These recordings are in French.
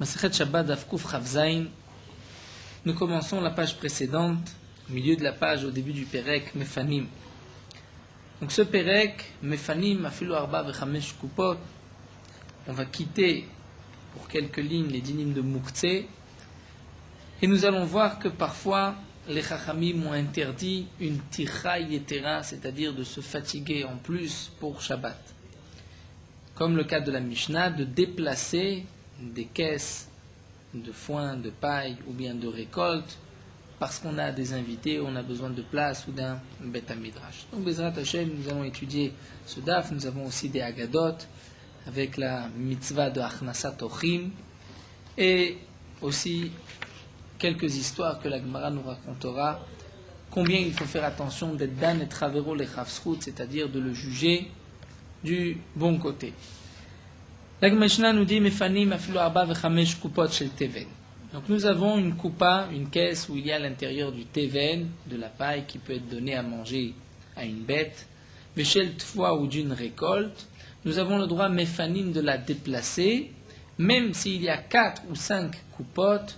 Masechet Shabbat Daf Kuf Chav Zayin. Nous commençons la page précédente, au milieu de la page, au début du Perek Mefanim. Donc ce Perek Mefanim, Afilu Arba Vechamesh Kupot, on va quitter pour quelques lignes les dinim de Moukhtse, et nous allons voir que parfois les Chachamim ont interdit une Ticha Yetera, c'est-à-dire de se fatiguer en plus pour Shabbat. Comme le cas de la Mishnah, de déplacer des caisses de foin, de paille ou bien de récolte parce qu'on a des invités, on a besoin de place ou d'un Bet HaMidrash. Donc Bezrat Hashem, nous allons étudier ce daf. Nous avons aussi des Agadot avec la mitzvah de Achnasat Ochim et aussi quelques histoires que la Gemara nous racontera, combien il faut faire attention d'être dan et travero les chavsrout, c'est-à-dire de le juger du bon côté. La Mishnah nous dit Mefanim afilu arba vechamesh kupot shel teven. Donc nous avons une coupa, une caisse où il y a à l'intérieur du teven, de la paille qui peut être donnée à manger à une bête, veshel tfoua ou d'une récolte. Nous avons le droit Mefanim de la déplacer, même s'il y a 4 ou 5 coupotes,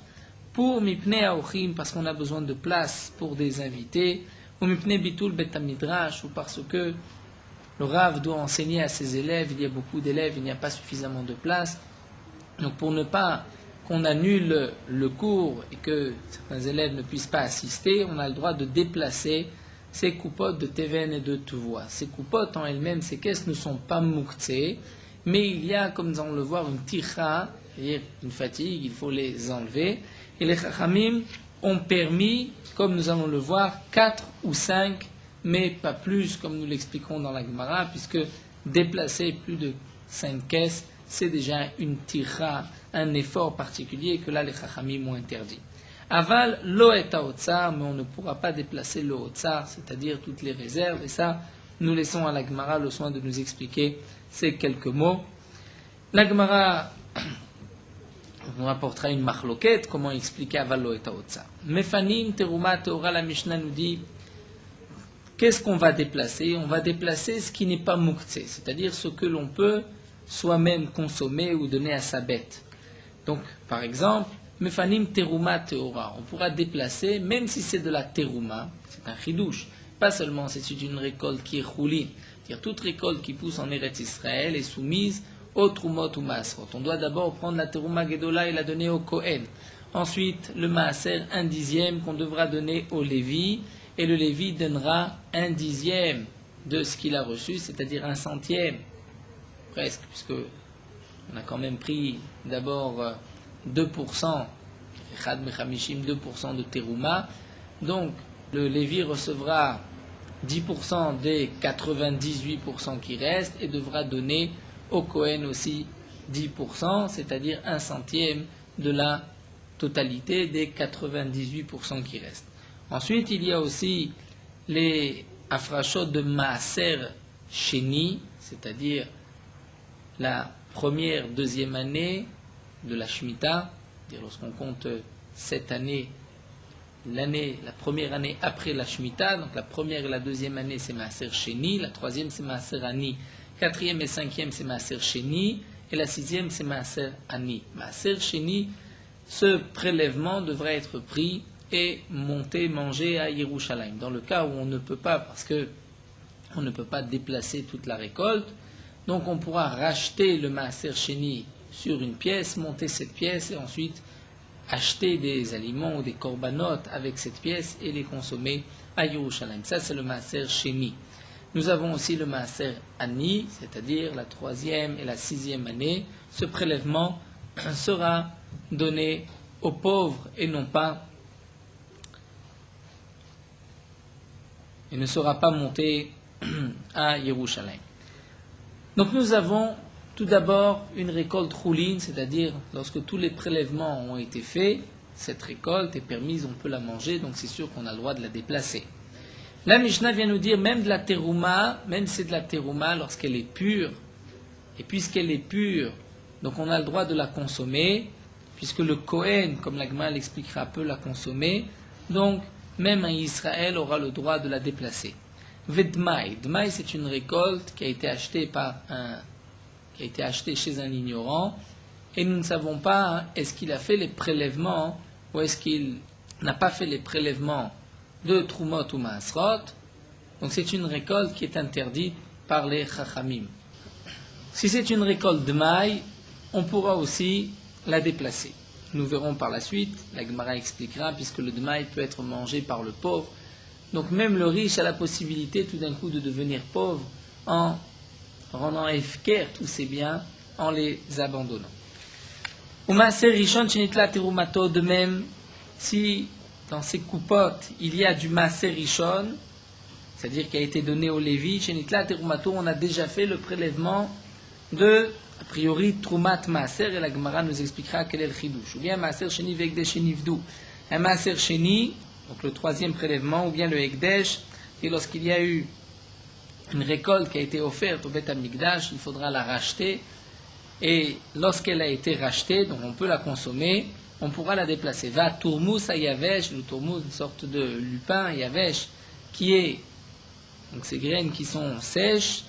pour mipnei aochim, parce qu'on a besoin de place pour des invités, ou mipnei bitul bet hamidrash, ou parce que le Rav doit enseigner à ses élèves, il y a beaucoup d'élèves, il n'y a pas suffisamment de place. Donc pour ne pas qu'on annule le cours et que certains élèves ne puissent pas assister, on a le droit de déplacer ces coupotes de Teven et de Tuvois. Ces coupotes en elles-mêmes, ces caisses ne sont pas mouktsé, mais il y a, comme nous allons le voir, une ticha, c'est-à-dire une fatigue, il faut les enlever. Et les Chachamim ont permis, comme nous allons le voir, 4 ou 5, mais pas plus, comme nous l'expliquerons dans la Gemara, puisque déplacer plus de 5 caisses, c'est déjà une tira, un effort particulier que là les Chachamim ont interdit. Aval, lo et haotzar, mais on ne pourra pas déplacer le haotzar, c'est-à-dire toutes les réserves, et ça, nous laissons à la Gemara le soin de nous expliquer ces quelques mots. La Gemara nous rapportera une marloquette, comment expliquer aval, lo et haotzar. Mefanim, teruma, teora, la Mishnah nous dit, qu'est-ce qu'on va déplacer? On va déplacer ce qui n'est pas mouktsé, c'est-à-dire ce que l'on peut soi-même consommer ou donner à sa bête. Donc, par exemple, mefanim teruma teora, on pourra déplacer, même si c'est de la teruma, c'est un chidouche, pas seulement si c'est une récolte qui est chouli, c'est-à-dire toute récolte qui pousse en Eretz Israël est soumise au trumot ou maasrot. On doit d'abord prendre la teruma gedola et la donner au Kohen. Ensuite, le maaser, 1/10 qu'on devra donner au Lévi, et le Lévi donnera 1/10 de ce qu'il a reçu, c'est-à-dire 1/100, presque, puisque on a quand même pris d'abord 2%, 2% de terouma. Donc le Lévi recevra 10% des 98% qui restent et devra donner au Kohen aussi 10%, c'est-à-dire 1/100 de la totalité des 98% qui restent. Ensuite, il y a aussi les afrachot de Maaser Sheni, c'est-à-dire la première, deuxième année de la Shemitah, c'est-à-dire lorsqu'on compte cette année, la première année après la Shemitah, donc la première et la deuxième année c'est Maaser Sheni, la troisième c'est Maaser Ani, quatrième et cinquième c'est Maaser Sheni, et la sixième c'est Maaser Ani. Maaser Sheni, ce prélèvement devrait être pris et manger à Yerushalayim. Dans le cas où on ne peut pas, parce que on ne peut pas déplacer toute la récolte, donc on pourra racheter le Maaser Sheni sur une pièce, monter cette pièce et ensuite acheter des aliments ou des korbanot avec cette pièce et les consommer à Yerushalayim. Ça c'est le Maaser Sheni. Nous avons aussi le Maaser Ani, c'est-à-dire la troisième et la sixième année. Ce prélèvement sera donné aux pauvres et non pas et ne sera pas monté à Yerushalayim. Donc nous avons tout d'abord une récolte rouline, c'est-à-dire lorsque tous les prélèvements ont été faits, cette récolte est permise, on peut la manger, donc c'est sûr qu'on a le droit de la déplacer. La Mishnah vient nous dire même de la terouma, même c'est de la terouma lorsqu'elle est pure, et puisqu'elle est pure, donc on a le droit de la consommer, puisque le Kohen, comme la Gemara l'expliquera, peut la consommer, donc même un Israël aura le droit de la déplacer. Vedmaï. Dmaï, c'est une récolte qui a été achetée chez un ignorant et nous ne savons pas est-ce qu'il a fait les prélèvements ou est-ce qu'il n'a pas fait les prélèvements de Trumot ou Maasrot. Donc c'est une récolte qui est interdite par les Chachamim. Si c'est une récolte de maï, on pourra aussi la déplacer. Nous verrons par la suite, la Gemara expliquera, puisque le demaï peut être mangé par le pauvre. Donc même le riche a la possibilité tout d'un coup de devenir pauvre en rendant efker tous ses biens, en les abandonnant. Umaser rishon shenitla terumato, de même, si dans ces coupottes il y a du maser rishon, c'est-à-dire qui a été donné au Lévi, shenitla terumato, on a déjà fait le prélèvement de, a priori, Trumat Maaser, et la Gemara nous expliquera quel est le chidouche. Ou bien Maaser Sheni ve'Ekdesh Shenivdu. Un Maaser Sheni, donc le troisième prélèvement, ou bien le Ekdesh, et lorsqu'il y a eu une récolte qui a été offerte au Beth Amikdash, il faudra la racheter, et lorsqu'elle a été rachetée, donc on peut la consommer, on pourra la déplacer. Va Tourmous à Yavesh, le Tourmous, une sorte de lupin, Yavesh, qui est, donc ces graines qui sont sèches.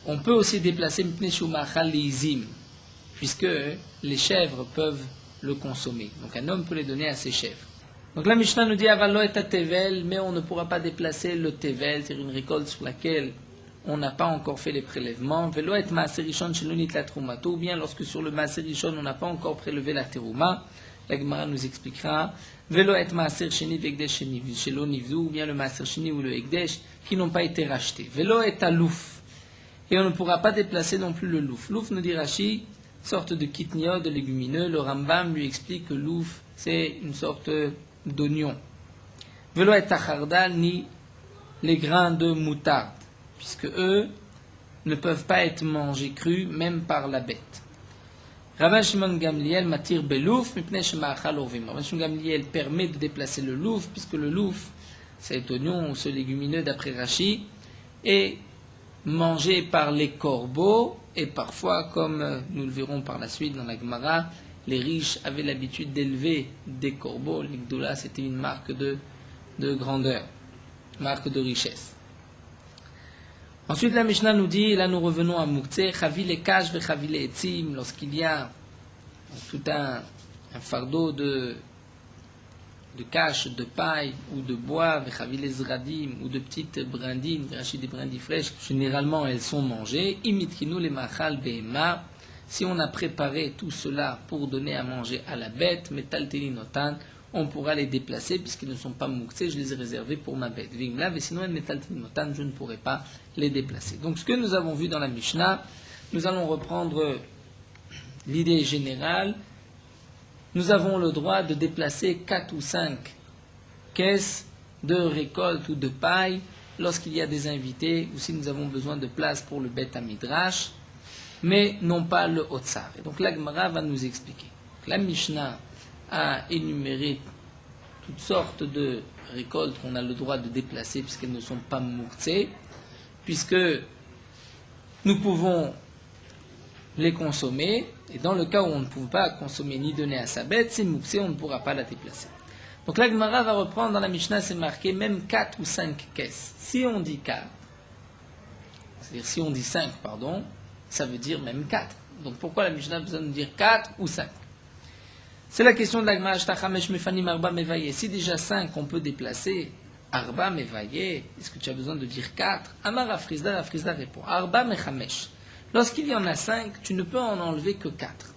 On peut aussi déplacer puisque les chèvres peuvent le consommer. Donc un homme peut les donner à ses chèvres. Donc la Mishnah nous dit Avalo et tevel, mais on ne pourra pas déplacer le tevel, c'est-à-dire une récolte sur laquelle on n'a pas encore fait les prélèvements. Velo et maaser rishon shelonit la terumato, ou bien lorsque sur le maaser rishon on n'a pas encore prélevé la terouma. La Gemara nous expliquera Velo et maaser sheni ve'ekdesh shelonivzu, ou bien le maaser sheni ou le ekdesh qui n'ont pas été rachetés. Velo et alouf. Et on ne pourra pas déplacer non plus le louf. Louf, nous dit Rashi, sorte de kitniot, de légumineux. Le Rambam lui explique que louf, c'est une sorte d'oignon. Velo et tachardal, ni les grains de moutarde, puisque eux ne peuvent pas être mangés crus, même par la bête. Rabban Shimon Gamliel matir belouf, mipnei shema'achal orvim. Rabban Shimon Gamliel permet de déplacer le louf, puisque le louf, cet oignon ou ce légumineux, d'après Rashi, est mangé par les corbeaux, et parfois, comme nous le verrons par la suite dans la Gemara, les riches avaient l'habitude d'élever des corbeaux. L'Igdoula, c'était une marque de grandeur, marque de richesse. Ensuite, la Mishnah nous dit, là nous revenons à Mouktsé, Chavile Kash ve Chavile Etzim, lorsqu'il y a tout un fardeau de cache, de paille ou de bois, vechavile zradim, ou de petites brindines, des brindilles fraîches, généralement elles sont mangées. Imitkinu les machal behema, si on a préparé tout cela pour donner à manger à la bête, metal telinotan, on pourra les déplacer puisqu'ils ne sont pas mouxés, je les ai réservés pour ma bête. Vingla, mais sinon metal telinotan, je ne pourrai pas les déplacer. Donc ce que nous avons vu dans la Mishnah, nous allons reprendre l'idée générale. Nous avons le droit de déplacer 4 ou 5 caisses de récolte ou de paille lorsqu'il y a des invités ou si nous avons besoin de place pour le Beth Midrash, mais non pas le Otsar. Et donc la Gemara va nous expliquer. La Mishnah a énuméré toutes sortes de récoltes qu'on a le droit de déplacer puisqu'elles ne sont pas mouxées, puisque nous pouvons les consommer, et dans le cas où on ne peut pas consommer ni donner à sa bête, c'est mouxé, on ne pourra pas la déplacer. Donc la Gemara va reprendre dans la Mishnah, c'est marqué même 4 ou 5 caisses. Si on dit 4, c'est-à-dire si on dit 5, pardon, ça veut dire même 4. Donc pourquoi la Mishnah a besoin de dire 4 ou 5? C'est la question de la Gemara, Shtachamesh mefanim arba mevaye. Si déjà 5 on peut déplacer, arba mevaye, est-ce que tu as besoin de dire 4? Amar Afrizda répond, arba mechamesh. Lorsqu'il y en a 5, tu ne peux en enlever que 4.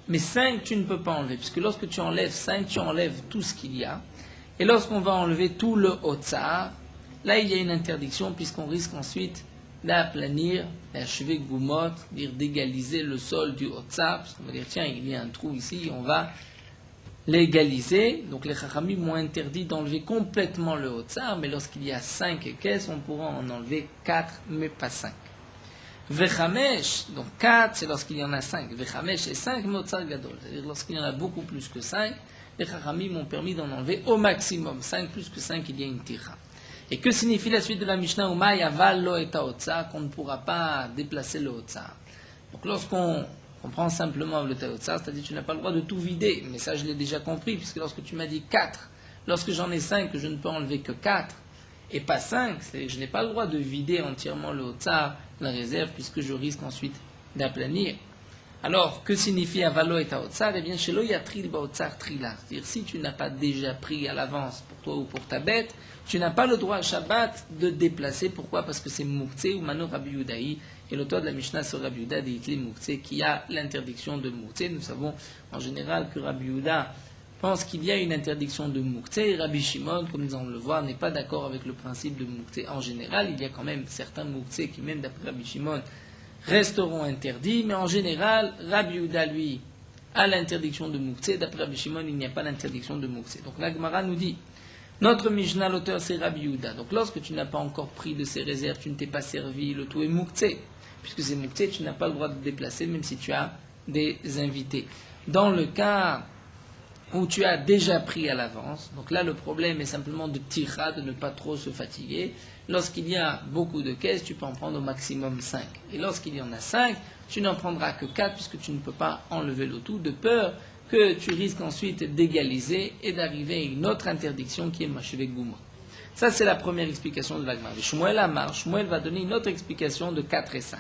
Mais 5, tu ne peux pas enlever, puisque lorsque tu enlèves 5, tu enlèves tout ce qu'il y a. Et lorsqu'on va enlever tout le Otsar, là il y a une interdiction, puisqu'on risque ensuite d'aplanir, d'achever Goumot, dire d'égaliser le sol du Otsar, parce qu'on va dire, tiens, il y a un trou ici, on va l'égaliser. Donc les Chachamim m'ont interdit d'enlever complètement le Otsar, mais lorsqu'il y a 5 caisses, on pourra en enlever 4, mais pas 5. Vechamesh, donc 4, c'est lorsqu'il y en a 5. Vechamesh et 5, Motsar Gadol. C'est-à-dire lorsqu'il y en a beaucoup plus que 5, les Chachamim m'ont permis d'en enlever au maximum. 5 plus que 5, il y a une tira. Et que signifie la suite de la Mishnah Umay aval lo et Otsar, qu'on ne pourra pas déplacer le Otsar. Donc lorsqu'on prend simplement le Otsar, c'est-à-dire que tu n'as pas le droit de tout vider. Mais ça, je l'ai déjà compris, puisque lorsque tu m'as dit 4, lorsque j'en ai 5, je ne peux enlever que 4. Et pas 5, c'est-à-dire que je n'ai pas le droit de vider entièrement le Otsar, la réserve, puisque je risque ensuite d'aplanir. Alors, que signifie avalo et haotsar? Eh bien, chez lo yatril baotsar trila. C'est-à-dire, si tu n'as pas déjà pris à l'avance pour toi ou pour ta bête, tu n'as pas le droit à Shabbat de déplacer. Pourquoi? Parce que c'est mouktsé ou mano Rabbi Yudaï. Et l'auteur de la Mishnah sur Rabbi Yuda dit Hitli mouktsé qui a l'interdiction de mouktsé. Nous savons en général que Rabbi Yuda pense qu'il y a une interdiction de mouktsé. Et Rabbi Shimon, comme nous allons le voir, n'est pas d'accord avec le principe de mouktsé. En général, il y a quand même certains mouktsé qui, même d'après Rabbi Shimon, resteront interdits. Mais en général, Rabbi Yuda, lui, a l'interdiction de mouktsé. D'après Rabbi Shimon, il n'y a pas l'interdiction de mouktsé. Donc la Gemara nous dit notre Mishnah, l'auteur, c'est Rabbi Yuda. Donc lorsque tu n'as pas encore pris de ces réserves, tu ne t'es pas servi, le tout est mouktsé. Puisque c'est mouktsé, tu n'as pas le droit de te déplacer, même si tu as des invités. Dans le cas où tu as déjà pris à l'avance, donc là le problème est simplement de tira, de ne pas trop se fatiguer. Lorsqu'il y a beaucoup de caisses, tu peux en prendre au maximum 5. Et lorsqu'il y en a 5, tu n'en prendras que 4, puisque tu ne peux pas enlever le tout, de peur que tu risques ensuite d'égaliser et d'arriver à une autre interdiction qui est Mashvé Gouma. Ça, c'est la première explication de la Gemara. Shmuel Amar, Shmuel va donner une autre explication de 4 et 5.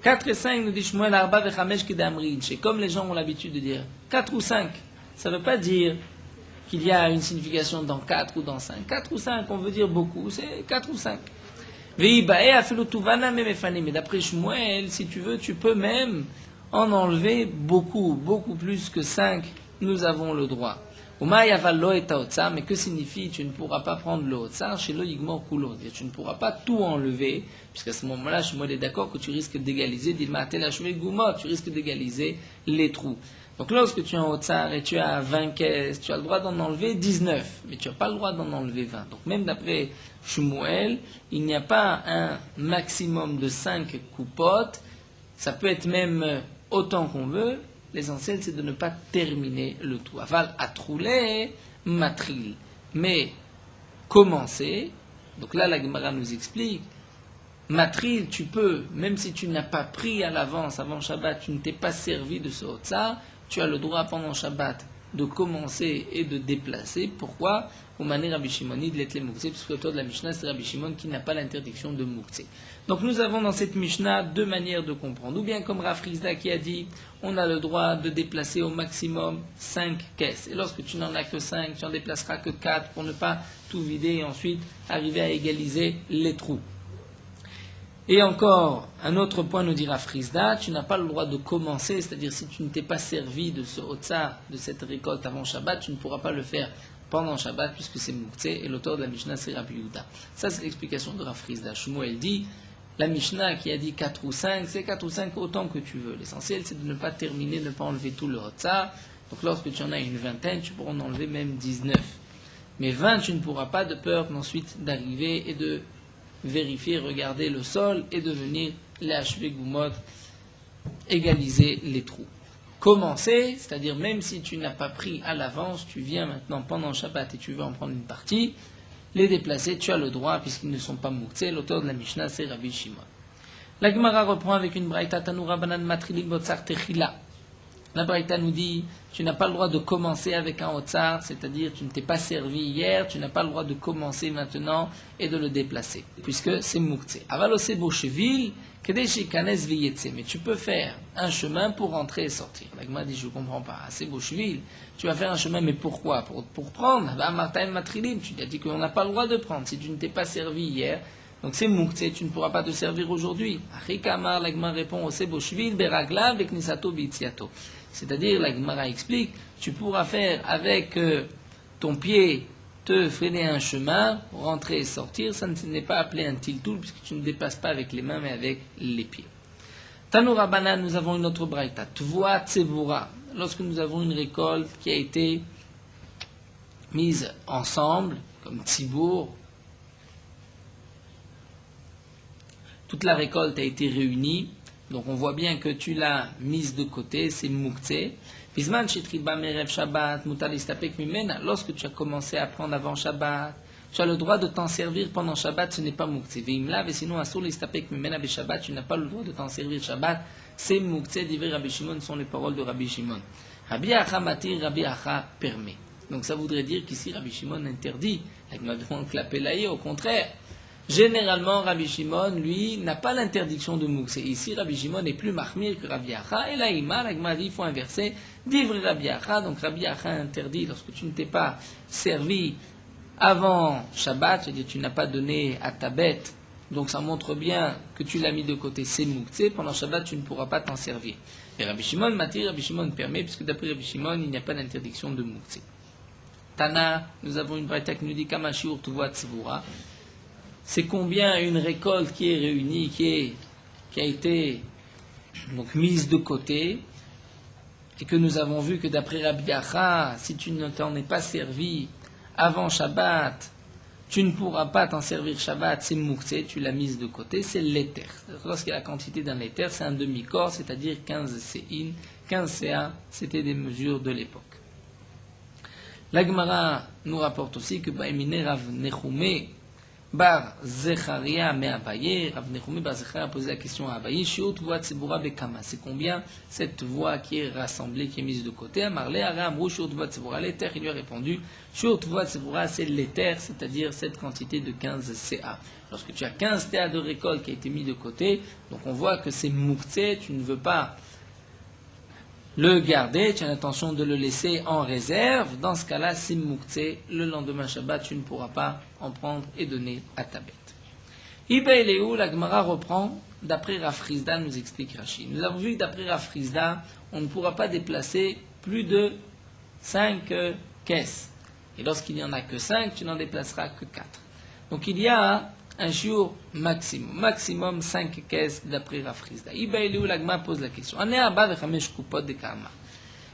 4 et 5 nous dit Shmuel Arba Vechamesh Kedamrin. C'est comme les gens ont l'habitude de dire 4 ou 5. Ça ne veut pas dire qu'il y a une signification dans 4 ou dans 5. 4 ou 5, on veut dire beaucoup, c'est 4 ou 5. Mais d'après Shmuel, si tu veux, tu peux même en enlever beaucoup, beaucoup plus que 5, nous avons le droit. Mais que signifie tu ne pourras pas prendre le hotzar chez le yigmor kulo? Tu ne pourras pas tout enlever, puisqu'à ce moment-là, Shmuel est d'accord que tu risques d'égaliser, tu risques d'égaliser les trous. Donc lorsque tu es en hotzar et tu as 20 caisses, tu as le droit d'en enlever 19, mais tu n'as pas le droit d'en enlever 20. Donc même d'après Shmuel, il n'y a pas un maximum de 5 coupotes, ça peut être même autant qu'on veut. L'essentiel, c'est de ne pas terminer le tout. Aval atroulé matril. Mais commencer, donc là la Gemara nous explique, matril, tu peux, même si tu n'as pas pris à l'avance, avant Shabbat, tu ne t'es pas servi de ce hotzar, tu as le droit pendant Shabbat de commencer et de déplacer. Pourquoi? Au mané Rabbi Shimoni de l'etle mouktsé, puisque l'auteur de la Mishnah, c'est Rabbi Shimon qui n'a pas l'interdiction de mouktsé. Donc nous avons dans cette Mishnah deux manières de comprendre. Ou bien comme Rav Rizda qui a dit, on a le droit de déplacer au maximum 5 caisses. Et lorsque tu n'en as que 5, tu n'en déplaceras que 4 pour ne pas tout vider et ensuite arriver à égaliser les trous. Et encore, un autre point nous dira Frisda, tu n'as pas le droit de commencer, c'est-à-dire si tu ne t'es pas servi de ce hotzar, de cette récolte avant Shabbat, tu ne pourras pas le faire pendant Shabbat puisque c'est mouktsé, et l'auteur de la Mishnah c'est Rabbi Yehuda. Ça c'est l'explication de Rav Frisda. Shmuel dit, la Mishnah qui a dit 4 ou 5, c'est 4 ou 5 autant que tu veux. L'essentiel c'est de ne pas terminer, de ne pas enlever tout le hotzar. Donc lorsque tu en as une vingtaine, tu pourras en enlever même 19. Mais 20, tu ne pourras pas de peur ensuite d'arriver et de vérifier, regarder le sol et de venir les achever goumot, égaliser les trous. Commencer, c'est-à-dire même si tu n'as pas pris à l'avance, tu viens maintenant pendant Shabbat et tu veux en prendre une partie, les déplacer, tu as le droit puisqu'ils ne sont pas mouktsé. L'auteur de la Mishnah, c'est Rabbi Shimon. La Gemara reprend avec une braïta Tanura Banan Matrilim Botsar Techila. La braïta nous dit, tu n'as pas le droit de commencer avec un hotzar, c'est-à-dire tu ne t'es pas servi hier, tu n'as pas le droit de commencer maintenant et de le déplacer, puisque c'est mouktsé. Avalosé Bocheville, Kedeshi Kanes Viyetse, mais tu peux faire un chemin pour rentrer et sortir. La Gemara dit, je ne comprends pas, c'est Bocheville, tu vas faire un chemin, mais pourquoi? Pour prendre, Martin Matrilim, tu as dit qu'on n'a pas le droit de prendre, si tu ne t'es pas servi hier, donc c'est mouktsé, tu ne pourras pas te servir aujourd'hui. Achikamar, la Gemara répond, Ose Bocheville, Beragla, Beknisato, Bitsiato. C'est-à-dire, la Gemara explique, tu pourras faire avec ton pied, te freiner un chemin, rentrer et sortir, ça n'est pas appelé un tiltoul, puisque tu ne dépasses pas avec les mains, mais avec les pieds. Tanoura Banan, nous avons une autre braïta, Tvoa Tsevura, lorsque nous avons une récolte qui a été mise ensemble, comme Tzibour, toute la récolte a été réunie, donc on voit bien que tu l'as mise de côté, c'est mouktsé. Lorsque tu as commencé à prendre avant Shabbat, tu as le droit de t'en servir pendant Shabbat, ce n'est pas mouktsé. Et sinon, tu n'as pas le droit de t'en servir Shabbat, c'est mouktsé. Divrei Rabbi Shimon sont les paroles de Rabbi Shimon. Rabbi Acha matir, Rabbi Acha permet. Donc ça voudrait dire qu'ici Rabbi Shimon interdit. Avec ma demande clapé au contraire. Généralement, Rabbi Shimon, lui, n'a pas l'interdiction de Moukse. Ici, Rabbi Shimon est plus mahmir que Rabbi Acha. Et là, l'Agma dit, il faut inverser. D'ivre Rabbi Acha. Donc, Rabbi Acha interdit, lorsque tu ne t'es pas servi avant Shabbat, c'est-à-dire tu n'as pas donné à ta bête, donc ça montre bien que tu l'as mis de côté, c'est Moukse. Pendant Shabbat, tu ne pourras pas t'en servir. Et Rabbi Shimon, Rabbi Shimon permet, puisque d'après Rabbi Shimon, il n'y a pas d'interdiction de Moukse. Tana, nous avons une braïta qui nous dit Kamashur Tuvat Tzvura. C'est combien une récolte qui est réunie, qui a été donc mise de côté, et que nous avons vu que d'après Rabbi Acha, si tu ne t'en es pas servi avant Shabbat, tu ne pourras pas t'en servir Shabbat, c'est Moukse, tu l'as mise de côté, c'est l'éther. Lorsqu'il y a la quantité d'un éther, c'est un demi-corps, c'est-à-dire 15 CIN, 15 CA, c'était des mesures de l'époque. La Gemara nous rapporte aussi que Baemine Rav Nechoume Bar Zecharia me Abaye, Rav Nechoume Bar Zecharia a posé la question à Abaye, Shiot Voat Tsibura Bekama, c'est combien cette voix qui est rassemblée, qui est mise de côté? Amarle Aram Shiot Voat Tsibura, l'éther, il lui a répondu, Shiot Voat Tsibura, c'est l'éther, c'est-à-dire cette quantité de 15 CA. Lorsque tu as 15 CA de récolte qui a été mis de côté, donc on voit que c'est Moukse, tu ne veux pas le garder, tu as l'intention de le laisser en réserve. Dans ce cas-là, c'est Moukse, le lendemain Shabbat, tu ne pourras pas en prendre et donner à ta bête. Ibaïléou, la Gemara reprend, d'après Rafrizda, nous explique Rachid. Nous avons vu que d'après Rafrizda, on ne pourra pas déplacer plus de 5 caisses. Et lorsqu'il n'y en a que 5, tu n'en déplaceras que 4. Donc il y a un shiur maximum 5 caisses d'après Rafrizda. Ibaïléou, la Gemara pose la question.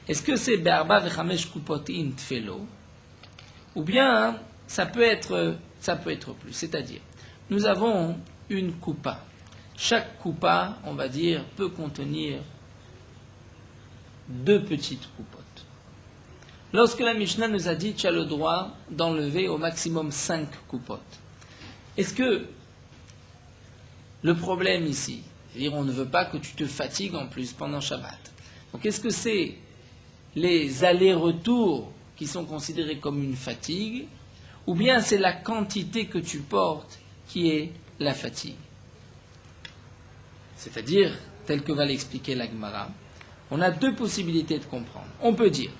Est-ce que c'est Be'arba vechamesh kupot in tfelo? Ou bien ça peut être plus. C'est-à-dire, nous avons une coupa. Chaque coupa, on va dire, peut contenir 2 petites coupotes. Lorsque la Mishnah nous a dit tu as le droit d'enlever au maximum 5 coupotes, est-ce que le problème ici, c'est-à-dire on ne veut pas que tu te fatigues en plus pendant Shabbat. Donc est-ce que c'est les allers-retours qui sont considérés comme une fatigue, ou bien c'est la quantité que tu portes qui est la fatigue? C'est-à-dire, tel que va l'expliquer la Gemara, on a 2 possibilités de comprendre. On peut dire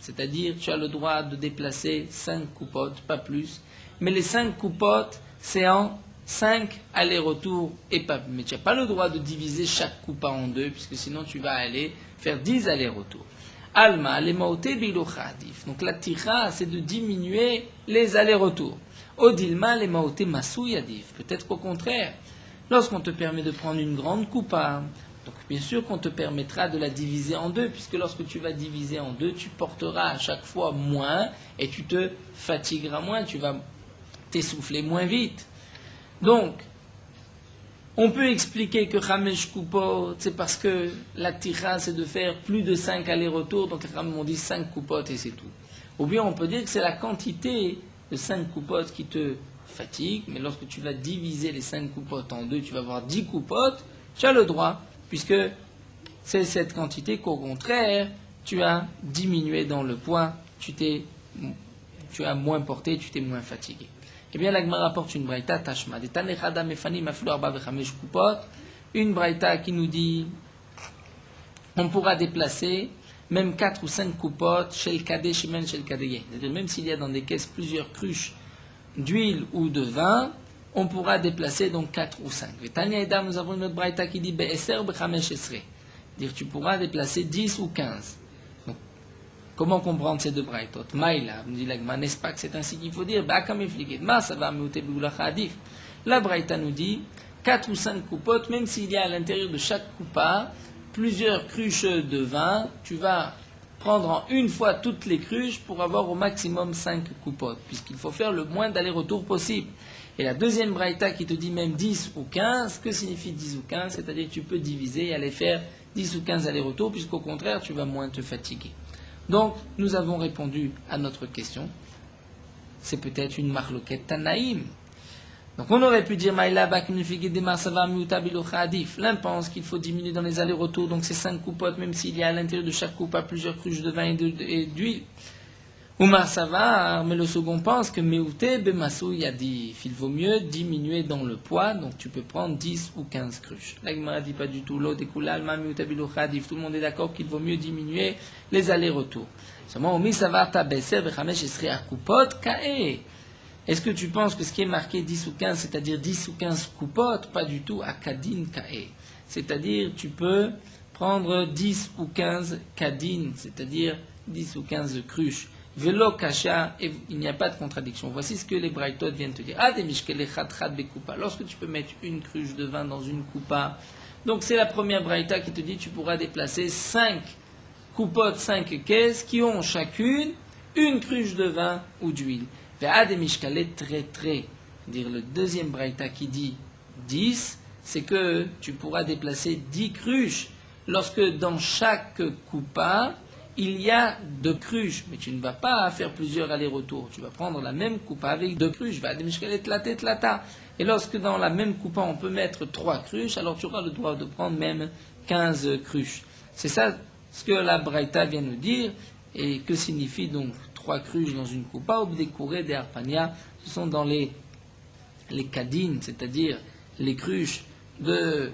c'est-à-dire, tu as le droit de déplacer 5 coupotes, pas plus, mais les 5 coupotes, c'est en 5 allers-retours et pas plus. Mais tu n'as pas le droit de diviser chaque coupa en 2, puisque sinon tu vas aller faire 10 allers-retours. Alma, les maoté bilochadif. Donc la tira, c'est de diminuer les allers-retours. Odilma, les maoté masouyadif. Peut-être qu'au contraire, lorsqu'on te permet de prendre une grande coupa, donc bien sûr qu'on te permettra de la diviser en 2, puisque lorsque tu vas diviser en 2, tu porteras à chaque fois moins et tu te fatigueras moins, tu vas t'essouffler moins vite. Donc, on peut expliquer que Chamesh Kupot, c'est parce que la tira, c'est de faire plus de 5 allers-retours, donc les Ramon dit 5 coupotes et c'est tout. Ou bien on peut dire que c'est la quantité de 5 coupotes qui te fatigue, mais lorsque tu vas diviser les 5 coupotes en 2, tu vas avoir 10 coupotes, tu as le droit, puisque c'est cette quantité qu'au contraire, tu as diminué dans le poids, tu as moins porté, tu t'es moins fatigué. Eh bien, la Gemara rapporte une braïta tashma. Une braïta qui nous dit on pourra déplacer même 4 ou 5 coupotes chez le kadeh, chez le kadeh. C'est-à-dire, même s'il y a dans des caisses plusieurs cruches d'huile ou de vin, on pourra déplacer donc 4 ou 5. Nous avons une autre braïta qui dit dire tu pourras déplacer 10 ou 15. Donc, comment comprendre ces 2 braïtot? Maïla, me dit l'agma, n'est-ce pas que c'est ainsi qu'il faut dire? La braïta nous dit 4 ou 5 coupotes, même s'il y a à l'intérieur de chaque coupa plusieurs cruches de vin, tu vas prendre en une fois toutes les cruches pour avoir au maximum 5 coupotes, puisqu'il faut faire le moins d'aller-retour possible. Et la deuxième braïta qui te dit même 10 ou 15, que signifie 10 ou 15? C'est-à-dire que tu peux diviser et aller faire 10 ou 15 allers-retours, puisqu'au contraire, tu vas moins te fatiguer. Donc, nous avons répondu à notre question. C'est peut-être une marloquette Tanaïm. Donc, on aurait pu dire l'un pense qu'il faut diminuer dans les allers-retours, donc c'est 5 coupotes, même s'il y a à l'intérieur de chaque coupa plusieurs cruches de vin et d'huile. Oumar Savar, mais le second pense que Meouté Bemasou Yadif, il vaut mieux diminuer dans le poids, donc tu peux prendre 10 ou 15 cruches. La Gemara dit pas du tout, l'eau découlal, ma Meouté Bilouchadif, tout le monde est d'accord qu'il vaut mieux diminuer les allers-retours. Seulement, Oumi Savar Tabeser, Bechamesh Esri Akupot, Kae. Est-ce que tu penses que ce qui est marqué 10 ou 15, c'est-à-dire 10 ou 15 coupotes? Pas du tout, Akadin Kae. C'est-à-dire, tu peux prendre 10 ou 15 kadines, c'est-à-dire 10 ou 15 cruches. Velo kasha, et il n'y a pas de contradiction. Voici ce que les braïtot viennent te dire. Ah, des mishkele chat chat bekoupa. Lorsque tu peux mettre une cruche de vin dans une coupa, donc c'est la première braïta qui te dit tu pourras déplacer 5 coupotes, 5 caisses qui ont chacune une cruche de vin ou d'huile. Ah, des mishkele très très. Dire le deuxième braïta qui dit 10, c'est que tu pourras déplacer 10 cruches lorsque dans chaque coupa, il y a 2 cruches, mais tu ne vas pas faire plusieurs allers-retours. Tu vas prendre la même coupa avec 2 cruches. Et lorsque dans la même coupa, on peut mettre 3 cruches, alors tu auras le droit de prendre même 15 cruches. C'est ça ce que la Braïta vient nous dire. Et que signifie donc 3 cruches dans une coupa? Ou des courées, des arpania, ce sont dans les cadines, c'est-à-dire les cruches de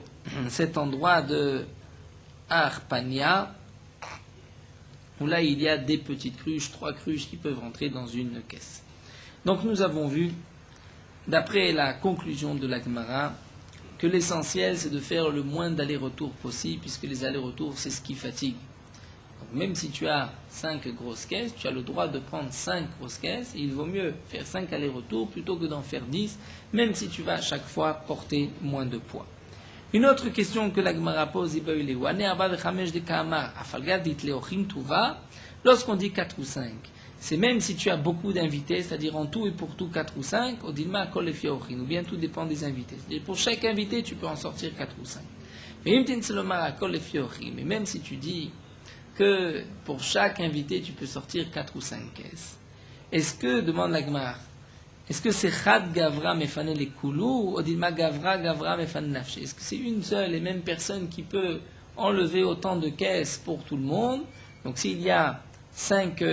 cet endroit de arpania, où là il y a des petites cruches, 3 cruches qui peuvent rentrer dans une caisse. Donc nous avons vu, d'après la conclusion de la Gemara, que l'essentiel c'est de faire le moins d'allers-retours possible, puisque les allers-retours c'est ce qui fatigue. Donc même si tu as 5 grosses caisses, tu as le droit de prendre 5 grosses caisses, et il vaut mieux faire 5 allers-retours plutôt que d'en faire 10, même si tu vas à chaque fois porter moins de poids. Une autre question que la Gemara pose, lorsqu'on dit 4 ou 5, c'est même si tu as beaucoup d'invités, c'est-à-dire en tout et pour tout 4 ou 5, ou bien tout dépend des invités. C'est-à-dire pour chaque invité, tu peux en sortir 4 ou 5. Mais même si tu dis que pour chaque invité, tu peux sortir 4 ou 5 caisses, est-ce que, demande la Gemara, est-ce que c'est Chad Gavra Mefane les Koulou ou Odilma Gavra Gavra Mefane Nafshe? Est-ce que c'est une seule et même personne qui peut enlever autant de caisses pour tout le monde? Donc s'il y a 5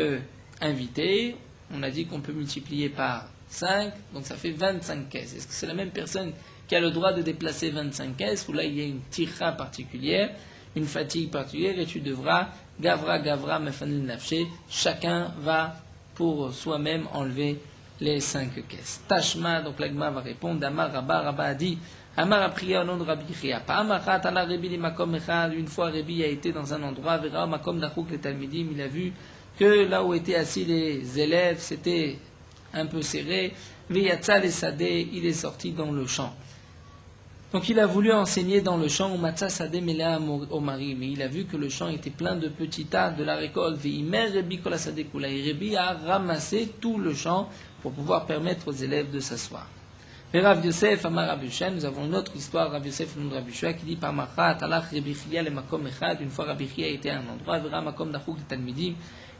invités, on a dit qu'on peut multiplier par 5, donc ça fait 25 caisses. Est-ce que c'est la même personne qui a le droit de déplacer 25 caisses, ou là il y a une tira particulière, une fatigue particulière, et tu devras Gavra Gavra Mefane Nafshe, chacun va pour soi-même enlever les 5 caisses. Tashma, donc l'agma va répondre, Amar Rabba, Rabba a dit, Amar a prié au nom de Rabbi Chia. Pa'amachat ala Rebi li makom echad, une fois Rebi a été dans un endroit, Vera makom dachouk le talmidim, il a vu que là où étaient assis les élèves, c'était un peu serré, Veyatza le sadeh, il est sorti dans le champ. Donc il a voulu enseigner dans le champ, Umatza sadeh melea omari, mais il a vu que le champ était plein de petits tas de la récolte, Veimer Rebi kol sadeh kula, et Rebi a ramassé tout le champ pour pouvoir permettre aux élèves de s'asseoir. Et Rav Yosef, Amar Rabbi Shua, nous avons une autre histoire, Rav Yosef, le nom de Rabbi Shua, qui dit par Machat, Alach Rabbi Chia le makom echad, une fois Rabbi Chia était à un endroit, Vera makom dachouk le talmidim,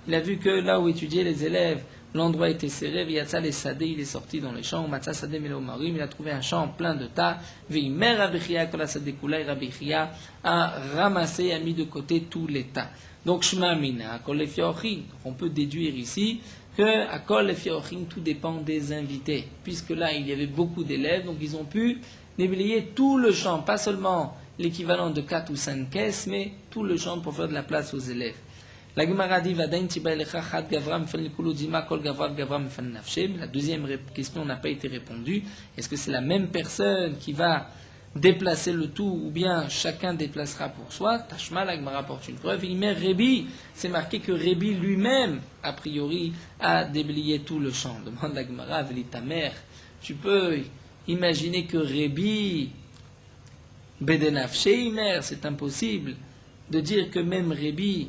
il a vu que là où étudiaient les élèves, l'endroit était serré, Veyatza le sadeh, il est sorti dans les champs, Matza sadeh melo marim, il a trouvé un champ plein de tas, Veimer Rabbi Chia kol sadeh kula, Rabbi Chia a ramassé, a mis de côté tous les tas. Donc Shema Mina, kol lefiochin, on peut déduire ici que à Kol Fiorchim, tout dépend des invités, puisque là il y avait beaucoup d'élèves, donc ils ont pu déblayer tout le champ, pas seulement l'équivalent de 4 ou 5 caisses, mais tout le champ pour faire de la place aux élèves. La Gemara dit, la deuxième question n'a pas été répondue. Est-ce que c'est la même personne qui va déplacer le tout, ou bien chacun déplacera pour soi? Tashma, la Gemara apporte une preuve. Il met Rebi, c'est marqué que Rebi lui-même, a priori, a déblayé tout le champ. Demande la Gemara, ta mère, tu peux imaginer que Rebi, Bedenaf Sheimer, c'est impossible de dire que même Rebi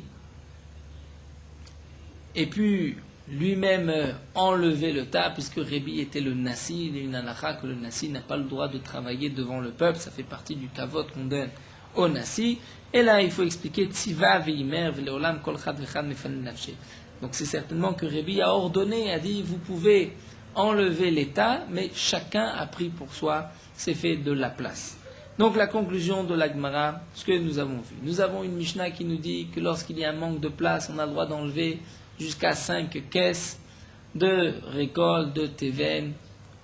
ait pu lui-même enlever le tas, puisque Rebi était le Nassi, il y a une halakha que le Nassi n'a pas le droit de travailler devant le peuple, ça fait partie du kavod qu'on donne au Nassi, et là il faut expliquer Tziva veimer veleolam kol chad vechad mefan nafshe. Donc c'est certainement que Rebi a ordonné, a dit vous pouvez enlever les tas, mais chacun a pris pour soi, c'est fait de la place. Donc la conclusion de la Gemara, ce que nous avons vu. Nous avons une Mishnah qui nous dit que lorsqu'il y a un manque de place, on a le droit d'enlever jusqu'à 5 caisses de récolte de théven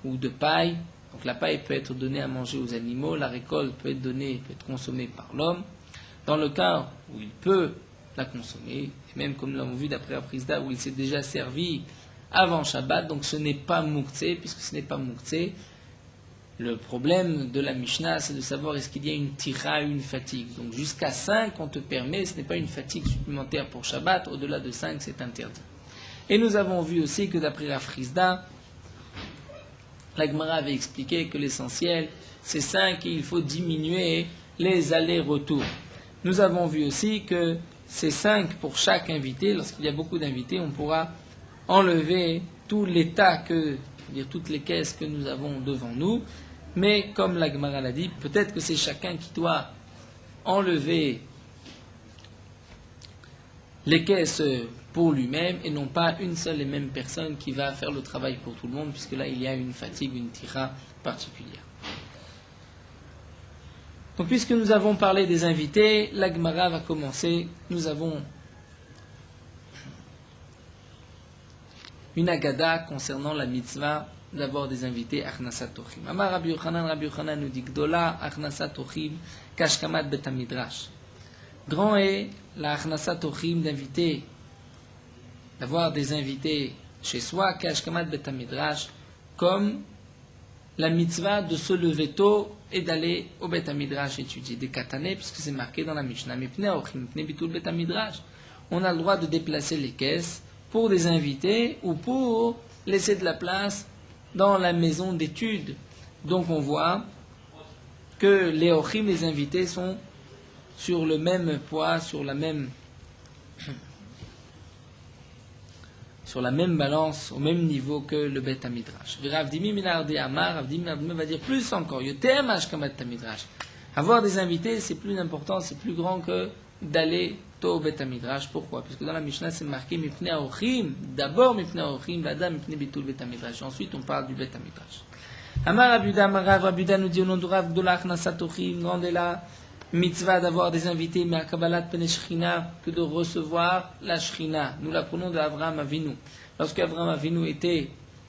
ou de paille. Donc la paille peut être donnée à manger aux animaux, la récolte peut être consommée par l'homme. Dans le cas où il peut la consommer, et même comme nous l'avons vu d'après Aprisda, où il s'est déjà servi avant Shabbat, donc ce n'est pas Mouktsé, puisque ce n'est pas Mouktsé. Le problème de la Mishnah, c'est de savoir est-ce qu'il y a une tira ou une fatigue. Donc jusqu'à 5, on te permet, ce n'est pas une fatigue supplémentaire pour Shabbat, au-delà de 5, c'est interdit. Et nous avons vu aussi que d'après Aprisda, la Gemara avait expliqué que l'essentiel, c'est 5 et il faut diminuer les allers-retours. Nous avons vu aussi que c'est 5 pour chaque invité. Lorsqu'il y a beaucoup d'invités, on pourra enlever tout l'état c'est-à-dire toutes les caisses que nous avons devant nous. Mais comme la Gemara l'a dit, peut-être que c'est chacun qui doit enlever les caisses pour lui-même et non pas une seule et même personne qui va faire le travail pour tout le monde, puisque là il y a une fatigue, une tira particulière. Donc puisque nous avons parlé des invités, la Gemara va commencer. Nous avons une agada concernant la mitzvah d'avoir des invités Achnasat Ochim. Amar Rabbi Yochanan nous dit Gdola Achnasat Ochim Kashkamat Bet Midrash. Grand est la Achnasat Ochim d'inviter, d'avoir des invités chez soi, Kashkamat Bet Midrash, comme la mitzvah de se lever tôt et d'aller au Bet Midrash étudier des katané, puisque c'est marqué dans la Mishnah. Mipnei Ochim, Mipnei Bitul Bet Midrash. On a le droit de déplacer les caisses pour des invités ou pour laisser de la place dans la maison d'études. Donc on voit que les Ochim, les invités, sont sur le même poids, sur la même balance, au même niveau que le Bet HaMidrash. Rav Dimi Minardi Amar, Rav Dimi va dire plus encore, Yotem Ashkamat HaMidrash. Avoir des invités, c'est plus important, c'est plus grand que d'aller tôt au Bet HaMidrash. Pourquoi? Parce que dans la Mishnah, c'est marqué Mipnei Ochim, d'abord Mipnei Ochim, Vadam Mipnei Bitul Bet HaMidrash. Ensuite, on parle du Bet HaMidrash. Amar Abuda, Rabuda nous dit au nom de Rav Gdola Achnasat Ochim, grande est la mitzvah d'avoir des invités, mais à Kabbalat Pene Shrina, que de recevoir la Shrina. Nous la prenons de Avraham Avinu. Lorsque Avraham Avinu était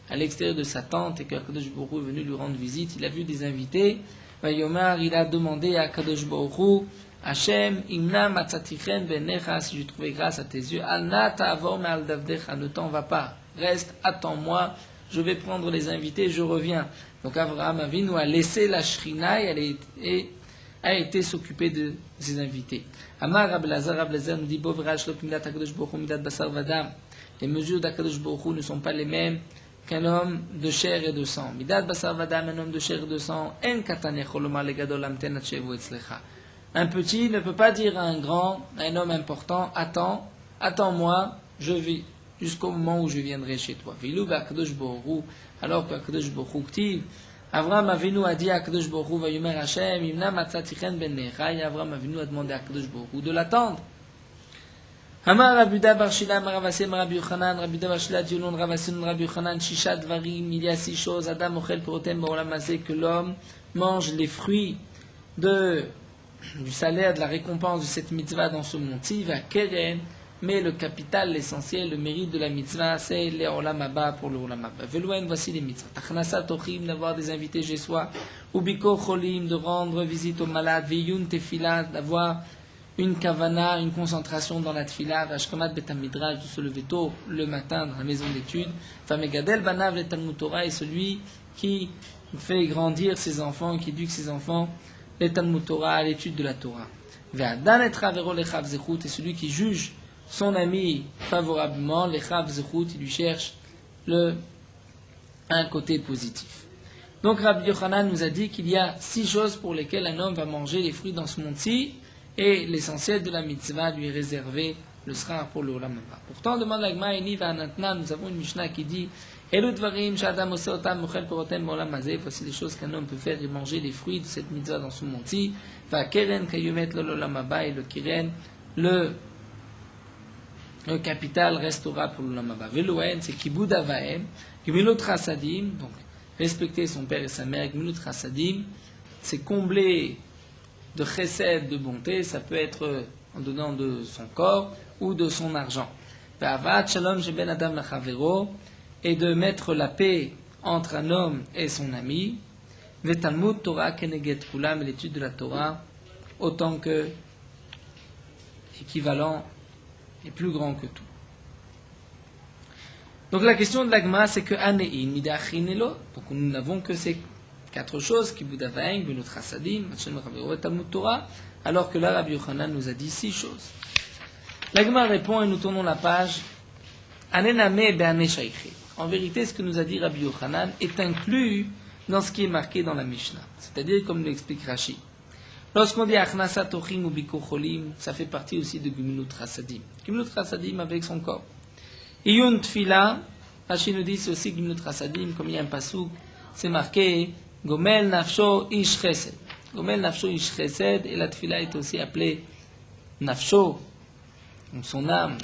à l'extérieur de sa tente et que Akadosh Baruch Hu est venu lui rendre visite, il a vu des invités. Vayomar, il a demandé à Akadosh Baruch Hu, Hachem, Imna Matzatichen Benecha, si je trouvais grâce à tes yeux, Alna Ta'avor Me'al Davdecha, ne t'en va pas, reste, attends-moi, je vais prendre les invités, je reviens. Donc Avraham Avinu a laissé la Shrina et a été s'occuper de ses invités. Amar Rabelazar nous dit les mesures d'Akadosh Baruch Hu ne sont pas les mêmes qu'un homme de chair et de sang. Midat basar vadam, un homme de chair et de sang, en katanechol lomar legadol amten atshevu etzlecha. Un petit ne peut pas dire à un grand, à un homme important, attends-moi, je vis jusqu'au moment où je viendrai chez toi. Vilou b'Akadosh Baruch Hu, alors qu'Akadosh Baruch Hu ktiv, Avraham Avinu a dit à Akadosh Baruch Hu, Vayomer Hashem, Imna Matzatichen Ben Necha, et Avraham Avinu a demandé à Akadosh Baruch Hu de l'attendre. Amar Rabuda Barshila, Maravasem Rabbi Yochanan, Rabuda Barshila, Dionon, Ravasem Rabbi Yochanan, Shishat Varim, il y a 6 choses, Adam Ochel Perotem Baolam Hazeh, que l'homme mange les fruits du salaire, de la récompense de cette mitzvah dans ce monde-ci, va Keren, mais le capital, l'essentiel, le mérite de la mitzvah, c'est les olam haba pour le olam haba. Velouen, voici les mitzvahs. Tachnasat Ochim, d'avoir des invités chez soi. Ubiko Cholim, de rendre visite aux malades. Veyun Tefila, d'avoir une kavana, une concentration dans la tefila. Vashkamat Bet HaMidrash, de se lever tôt le matin dans la maison d'études. Famegadel Banav le Talmud Torah, est celui qui fait grandir ses enfants, qui éduque ses enfants, le Talmud Torah, à l'étude de la Torah. Ve'adan et Ravero Lechav Zechut, est celui qui juge son ami favorablement, les Chav Zechut, il lui cherche un côté positif. Donc Rabbi Yochanan nous a dit qu'il y a 6 choses pour lesquelles un homme va manger les fruits dans ce monde-ci, et l'essentiel de la mitzvah lui est réservé, le sera pour le Olam Haba. Pourtant, on demande à l'Agma, nous avons une Mishnah qui dit voici les choses qu'un homme peut faire et manger les fruits de cette mitzvah dans ce monde-ci. Va keren kayumet l'Olam Haba, et le kiren, le capital restera pour l'Olam Haba. Velouen, c'est Kibud Avaim, Gmilut Chassadim, donc respecter son père et sa mère. Gmilut Chassadim, c'est combler de chesed, de bonté, ça peut être en donnant de son corps ou de son argent. Ve'avat shalom sheben adam lachavero, et de mettre la paix entre un homme et son ami. Ve'talmud Torah keneged kulam, et l'étude de la Torah, autant que équivalent et plus grand que tout. Donc la question de l'Agma, c'est que Anein, Midachinelo, donc nous n'avons que ces 4 choses, Kibudavaing, Benut Chassadim, Machem Ravero et Talmud Torah, alors que là, Rabbi Yochanan nous a dit 6 choses. L'Agma répond et nous tournons la page. Anename be'ane shaykhe. En vérité, ce que nous a dit Rabbi Yochanan est inclus dans ce qui est marqué dans la Mishnah. C'est-à-dire, comme l'explique Rashi. Lorsqu'on dit Achnasa Tochim ou Bikur Cholim, ça fait partie aussi de Gemilut Chassadim. Gemilut Chassadim avec son corps. Iyun Tfila, Rashi nous dit c'est aussi Gemilut Chassadim, comme il y a un pasouk, c'est marqué Gomel Nafsho Ish Chesed. Gomel Nafsho Ish Chesed, et la Tfila est aussi appelée Nafsho, donc son âme.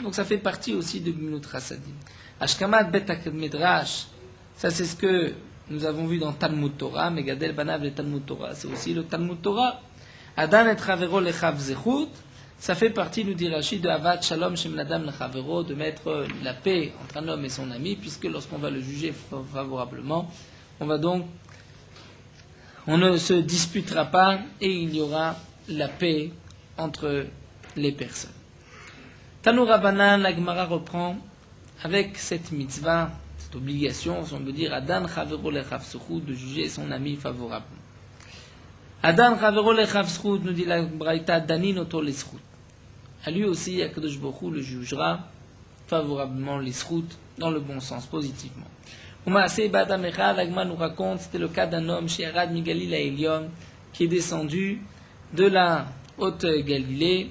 Donc ça fait partie aussi de Gemilut Chassadim. Ashkamat Bet Medrash, ça c'est ce que nous avons vu dans Talmud Torah, Megadel Banav le Talmud Torah, c'est aussi le Talmud Torah. Adan et Travero lechav zechut, ça fait partie, nous dit Rashi, de Avat Shalom Shem Nadam lechavero, de mettre la paix entre un homme et son ami, puisque lorsqu'on va le juger favorablement, on ne se disputera pas et il y aura la paix entre les personnes. Tanu Rabbanan, la Gemara reprend avec cette mitzvah, cette obligation, si on veut dire, Adan Chavero lechav zechut, de juger son ami favorablement. Adan Chavero lechav zechut, nous dit la Braïta, Danin oto l'eschut. À lui aussi, Akadosh Baruch Hu le jugera favorablement l'eschut, dans le bon sens, positivement. Umaaseh b'adam echad, l'Agma nous raconte, c'était le cas d'un homme, She'arad migalil ha'elyon, qui est descendu de la haute Galilée,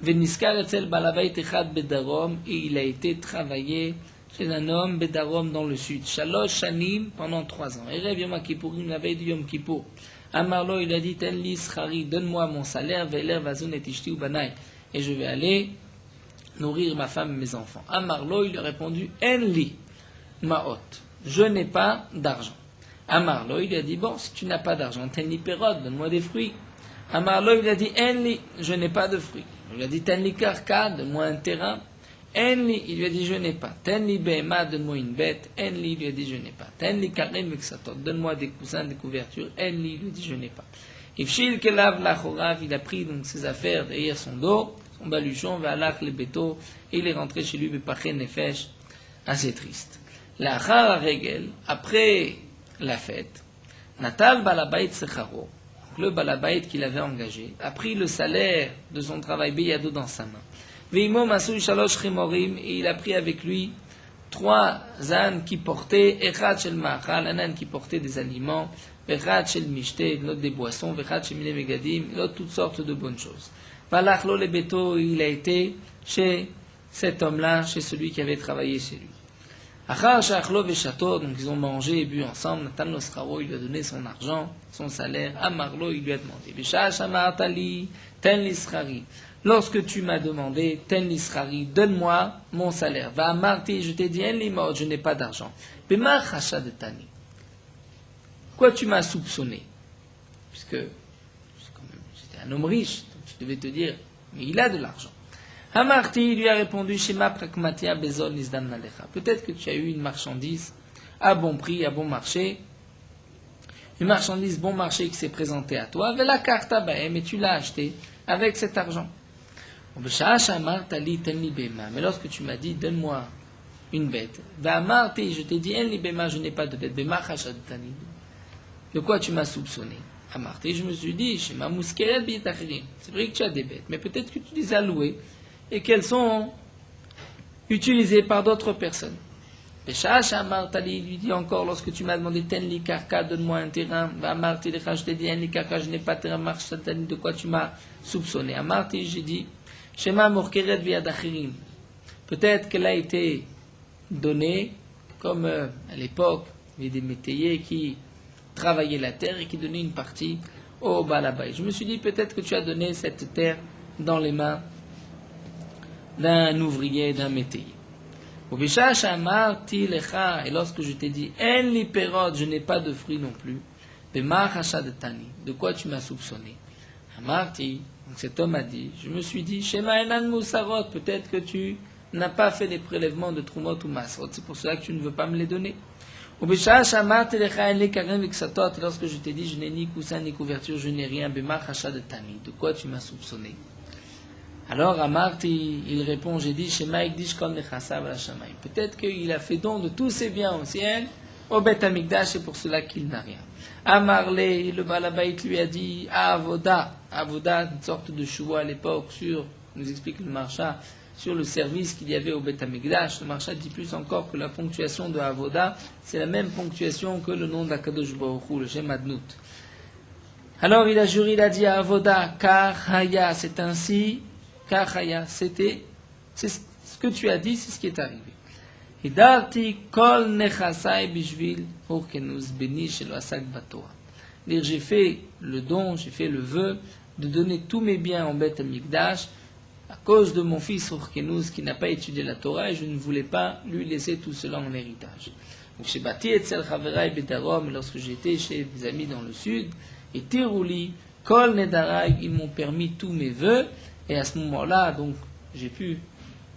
Veniskar etzel balabait echad bedarom, et il a été travaillé chez un homme bedarom dans le sud. Shalosh shanim, pendant 3 ans. Erev Yom Kippourim, la veille du Yom Kippour. Amarlo, il a dit, ten li schari, donne-moi mon salaire, ve'ler vazun et ishti ubanai, et je vais aller nourrir ma femme et mes enfants. Amarlo, il lui a répondu, enli maot, je n'ai pas d'argent. Amarlo, il lui a dit, bon, si tu n'as pas d'argent, tenli perod, donne-moi des fruits. Amarlo, il a dit, enli, je n'ai pas de fruits. Il lui a dit, tenli karka, donne-moi un terrain. Enli, il lui a dit, je n'ai pas. Tenli behema, donne-moi une bête. Enli, il lui a dit, je n'ai pas. Tenli karim vexatot, donne-moi des coussins, des couvertures. Enli, il lui a dit, je n'ai pas. Ifshil kelav lachorav, il a pris donc ses affaires derrière son dos, son baluchon, ve'alach le beto, et il est rentré chez lui, bepaché nefesh, assez triste. L'achar regel, après la fête, natal balabait secharo, le balabait qu'il avait engagé, a pris le salaire de son travail beyado dans sa main. Ve'imo masou shalosh chemorim, et il a pris avec lui 3 ânes qui portaient, echad shel ma'achal, un âne qui portait des aliments, echad shel mishte, l'autre des boissons, echad shel mine megadim, l'autre toutes sortes de bonnes choses. Valach lo le beto, il a été chez cet homme-là, chez celui qui avait travaillé chez lui. Achar shachlo vechato, donc ils ont mangé et bu ensemble. Natan lo scharo, il lui a donné son argent, son salaire. Amarlo, il lui a demandé. Veshash amartali, ten li schari. Lorsque tu m'as demandé, ten li schari, donne-moi mon salaire. Va amarti, je t'ai dit, en li mort, je n'ai pas d'argent. Bema chacha de tani. Quoi tu m'as soupçonné? Puisque j'étais un homme riche, donc je devais te dire, mais il a de l'argent. Hamarti lui a répondu, Shema pragmatia bezol nizdam nalecha. Peut-être que tu as eu une marchandise à bon prix, à bon marché, une marchandise bon marché qui s'est présentée à toi, vela karta baem, et tu l'as acheté avec cet argent. Mais lorsque tu m'as dit, donne-moi une bête, je t'ai dit, en libema, je n'ai pas de bête, de quoi tu m'as soupçonné? Amarti, je me suis dit, Shema muskeret b'yitachirim. C'est vrai que tu as des bêtes, mais peut-être que tu les as louées et qu'elles sont utilisées par d'autres personnes. Peshash Amartali lui dit encore, lorsque tu m'as demandé, ten li karka, donne-moi un terrain, Amarti lecha, je t'ai dit, en li karka, je n'ai pas de terrain, marchatani, de quoi tu m'as soupçonné? Amarti, j'ai dit, Shema murkeret b'yadachirim. Peut-être qu'elle a été donnée, comme à l'époque, il y avait des métayers qui travaillaient la terre et qui donnaient une partie au balabay. Je me suis dit, peut-être que tu as donné cette terre dans les mains d'un ouvrier, d'un métayer. Et lorsque je t'ai dit, en li perod, je n'ai pas de fruits non plus, de quoi tu m'as soupçonné? Amarti, donc cet homme a dit, je me suis dit, Shema enan musarot, peut-être que tu n'a pas fait les prélèvements de Trumot ou Masrot. C'est pour cela que tu ne veux pas me les donner. Lorsque je t'ai dit, je n'ai ni coussin ni couverture, je n'ai rien, de quoi tu m'as soupçonné? Alors Amarti, il répond, j'ai dit, peut-être qu'il a fait don de tous ses biens au ciel, au Beth Amikdash, c'est pour cela qu'il n'a rien. Amarle, le Balabait lui a dit, Avoda, une sorte de choua à l'époque, nous explique le Marsha, sur le service qu'il y avait au Beth Amikdash. Le Marsha dit plus encore que la ponctuation de Avoda, c'est la même ponctuation que le nom d'Akadosh Baruch Hu, le Shem Adnut. Alors il a juré, il a dit à Avoda, Kar Haya, c'est ainsi, Kar Haya, c'est ce que tu as dit, c'est ce qui est arrivé. Hidarti kol nechasai bishvil urkenus beni shelo asak batora. J'ai fait le don, j'ai fait le vœu de donner tous mes biens en Beth Amikdash à cause de mon fils Urkenus qui n'a pas étudié la Torah et je ne voulais pas lui laisser tout cela en héritage. Donc chez Bati etzel chaverai bedarom, lorsque j'étais chez mes amis dans le sud, et Tirouli kol nedarai, ils m'ont permis tous mes vœux et à ce moment-là, donc j'ai pu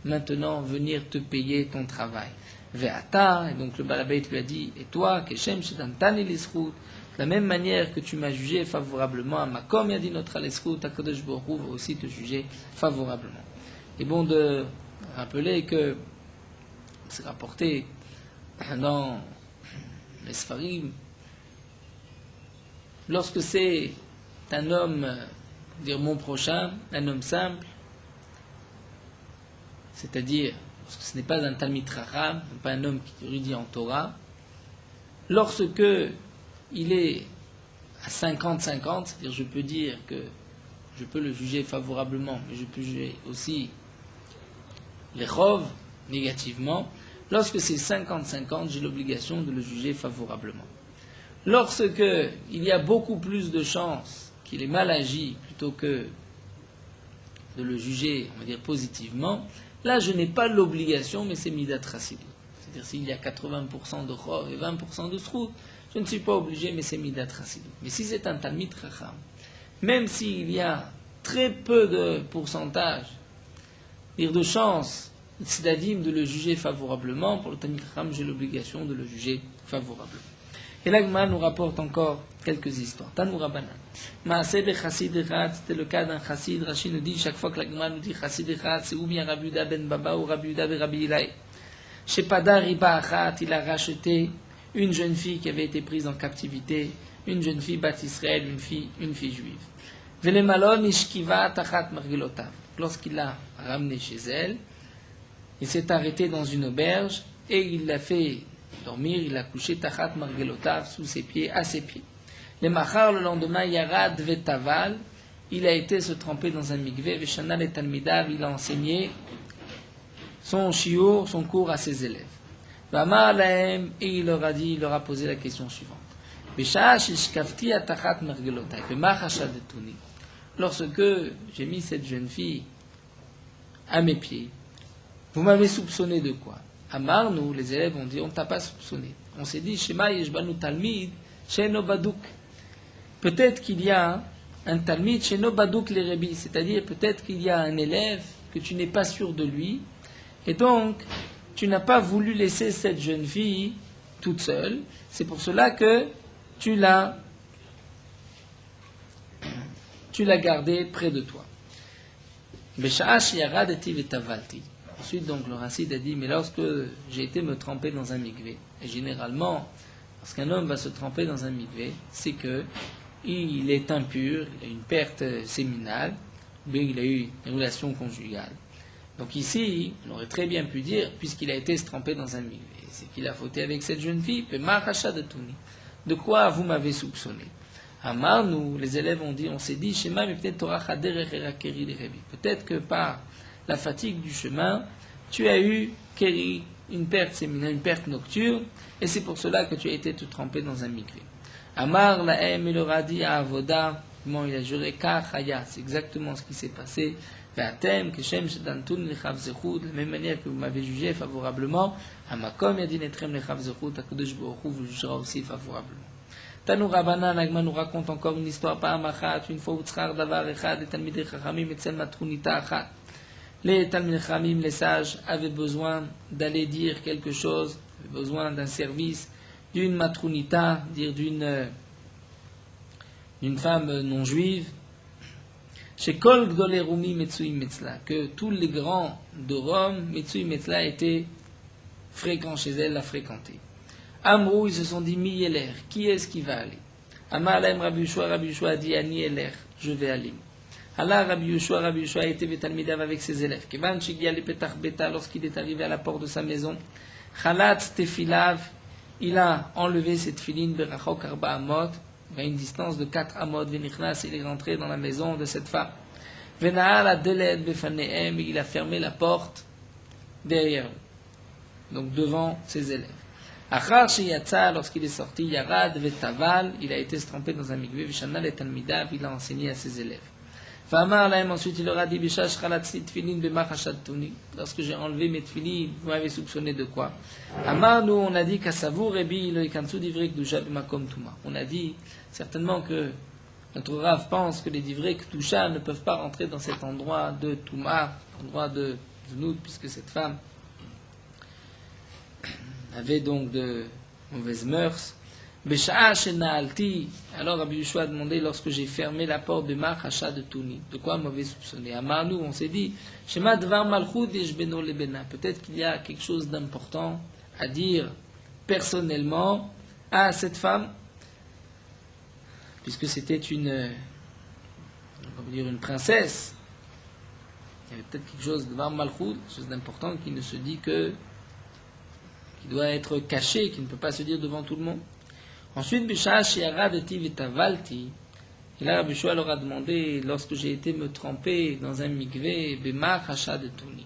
maintenant venir te payer ton travail. Ve'ata, et donc le Balabait lui a dit, et toi, Keshem Shedantani l'Isrout, de la même manière que tu m'as jugé favorablement à Makom Yadi notre l'Isrout, Akadosh Baruch Hu va aussi te juger favorablement. Et bon de rappeler que c'est rapporté dans les Sfarim, lorsque c'est un homme, dire mon prochain, un homme simple, c'est-à-dire, parce que ce n'est pas un Talmid Chacham, pas un homme qui érudit en Torah, lorsque il est à 50-50, c'est-à-dire je peux dire que je peux le juger favorablement, mais je peux juger aussi les chov négativement, lorsque c'est 50-50, j'ai l'obligation de le juger favorablement. Lorsque il y a beaucoup plus de chances qu'il ait mal agi plutôt que de le juger, on va dire, positivement, là, je n'ai pas l'obligation, mais c'est midat chassidut. C'est-à-dire, s'il y a 80% de chov et 20% de srout, je ne suis pas obligé, mais c'est midat chassidut. Mais si c'est un talmid chacham, même s'il y a très peu de pourcentage, dire de chance, tzedadim, de le juger favorablement, pour le talmid chacham, j'ai l'obligation de le juger favorablement. Et l'Agma nous rapporte encore quelques histoires. Tanou Rabbanan. Maaseh bechassid echad, c'était le cas d'un chassid. Rashi nous dit, chaque fois que l'Agma nous dit chassid echad, c'est ou bien Rabbi Yehuda ben Baba ou Rabbi Yehuda ben Rabbi Ilai. Chez Padar Riba Achat, il a racheté une jeune fille qui avait été prise en captivité, une jeune fille bat Israël, une fille juive. Vele malon ishkiva tachat margelotav. Lorsqu'il l'a ramenée chez elle, il s'est arrêté dans une auberge et il l'a fait dormir, il a couché tachat margelotav, sous ses pieds, à ses pieds. Le machar, le lendemain, yarad vetaval, il a été se tremper dans un mikvé, veshanal et talmidav, il a enseigné son shiur, son cours à ses élèves. Vamar lahem, et il leur a dit, il leur a posé la question suivante. Beshash ishkafti atachat margelotav, vemachashadetuni. Lorsque j'ai mis cette jeune fille à mes pieds, vous m'avez soupçonné de quoi? Amar, nous, les élèves ont dit, on ne t'a pas soupçonné. On s'est dit, Shema yeshbanu talmid, sheno badouk. Peut-être qu'il y a un talmid, sheno badouk les rebis, c'est-à-dire peut-être qu'il y a un élève que tu n'es pas sûr de lui, et donc tu n'as pas voulu laisser cette jeune fille toute seule. C'est pour cela que tu l'as gardée près de toi. Besha'ash yarad etiv etavalti. Ensuite, donc, le Rassid a dit, mais lorsque j'ai été me tremper dans un mikvé, et généralement, lorsqu'un homme va se tremper dans un mikvé, c'est que il est impur, il a une perte séminale, ou bien il a eu une relation conjugale. Donc ici, on aurait très bien pu dire, puisqu'il a été se tremper dans un mikvé, c'est qu'il a fauté avec cette jeune fille, de quoi vous m'avez soupçonné? Amar, nous, les élèves ont dit, on s'est dit, Shema, mais peut-être Torah chader erakeri lerebi. Peut-être que par la fatigue du chemin, tu as eu Keri, une perte séminale, une perte nocturne, et c'est pour cela que tu as été te tremper dans un mikvé. Amar lahem, il leur a dit à Avoda, comment il a juré, Kachaya, c'est exactement ce qui s'est passé. Ve'atem, Keshem Shedantun lechav zechut, de la même manière que vous m'avez jugé favorablement, Amakom yadin etrem lechav zechut, Akadosh Baruch Hu vous jugera aussi favorablement. Tanou Rabbanan, l'Agma nous raconte encore une histoire, pas amachat, une fois Utzchar davar echad, et talmidei chachamim etzel matrunita achat. Les Talmid Chachamim, les sages, avaient besoin d'aller dire quelque chose, avaient besoin d'un service, d'une matrounita, dire d'une femme non juive, chez Kol Gdolei Rumi Metsuim Metzla, que tous les grands de Rome, Metsuim Metzla, étaient fréquents chez elle, la fréquenter. Amrou, ils se sont dit, Mi Yeler, qui est-ce qui va aller? Amar Lahem Rabbi Yoshua a dit, Ani Yeler, je vais aller. Allah Rabbi Yoshua était Betalmidav avec ses élèves. Kevan Shigia le Petach Beta, lorsqu'il est arrivé à la porte de sa maison, Chalatz Tefilav, il a enlevé cette filine Berachok Arba Amot, à une distance de 4 amot, Venichnas, il est rentré dans la maison de cette femme. Venahal Adeled Befanehem, il a fermé la porte derrière eux, donc devant ses élèves. Achar Sheyatza, lorsqu'il est sorti, Yarad Vetaval, il a été trempé dans un mikvé, Vishanal et Talmidav, il a enseigné à ses élèves. Famar Lahem, ensuite il leur a dit, Bishash Chalatzi Tfilin Bemachashat Tuni, lorsque j'ai enlevé mes tfilin, vous m'avez soupçonné de quoi? Amar, nous, on a dit qu'Asavou Rebi, le Ikansu Divrei Kedusha Bemakom Tuma. On a dit certainement que notre Rav pense que les Divrei Kedusha ne peuvent pas rentrer dans cet endroit de Tuma, endroit de Znout, puisque cette femme avait donc de mauvaises mœurs. Besha'a Shenaalti, alors Rabbi Yoshua a demandé lorsque j'ai fermé la porte de Machacha de Tuni. De quoi m'avait soupçonné? Amarnou, on s'est dit, Shema Dvar Malchut Yeshbeno Lebena. Peut-être qu'il y a quelque chose d'important à dire personnellement à cette femme, puisque c'était une princesse. Il y avait peut-être quelque chose de Dvar Malchut, quelque chose d'important qui ne se dit que, qui doit être caché, qui ne peut pas se dire devant tout le monde. Ensuite, Bishash Yaradeti Vitavalti, et là, Rabbi Yoshua leur a demandé, lorsque j'ai été me tremper dans un mikvé, Bemar Hacha de Tuni,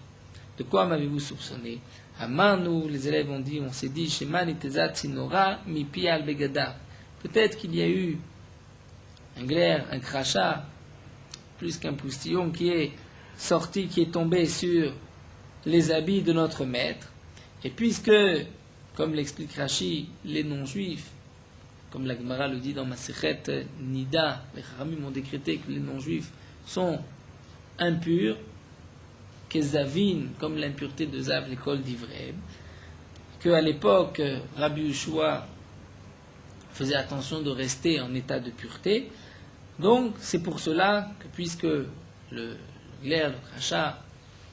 de quoi m'avez-vous soupçonné? Amanu, les élèves ont dit, on s'est dit, Sheman itezat sinora mi pi al begada. Peut-être qu'il y a eu un glaire, un crachat, plus qu'un postillon qui est sorti, qui est tombé sur les habits de notre maître. Et puisque, comme l'explique Rashi, les non-juifs, comme la Gemara le dit dans Masechet Nida, les Chachamim ont décrété que les non-juifs sont impurs, Kezavin, comme l'impureté de Zav, l'école d'Ivraim, qu'à l'époque, Rabbi Yoshua faisait attention de rester en état de pureté. Donc, c'est pour cela que, puisque le glaire, le crachat,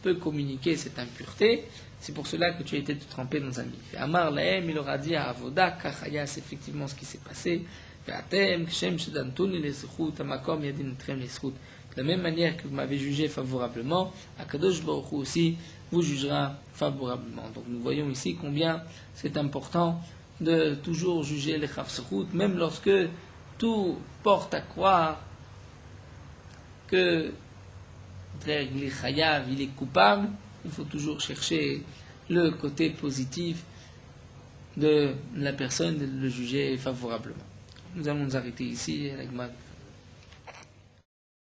peut communiquer cette impureté, c'est pour cela que tu as été trempé dans un mikvé. Amar Lahem, il aura dit à Avoda, Kachaya, c'est effectivement ce qui s'est passé. Ve'atem, Kshem, Shedantuni, Lesechut, Amakom, Yadin, Trem, Lesechut. De la même manière que vous m'avez jugé favorablement, Akadosh Baruch Hu aussi vous jugera favorablement. Donc nous voyons ici combien c'est important de toujours juger les Chavsechut, même lorsque tout porte à croire que il est coupable. Il faut toujours chercher le côté positif de la personne, de le juger favorablement. Nous allons nous arrêter ici.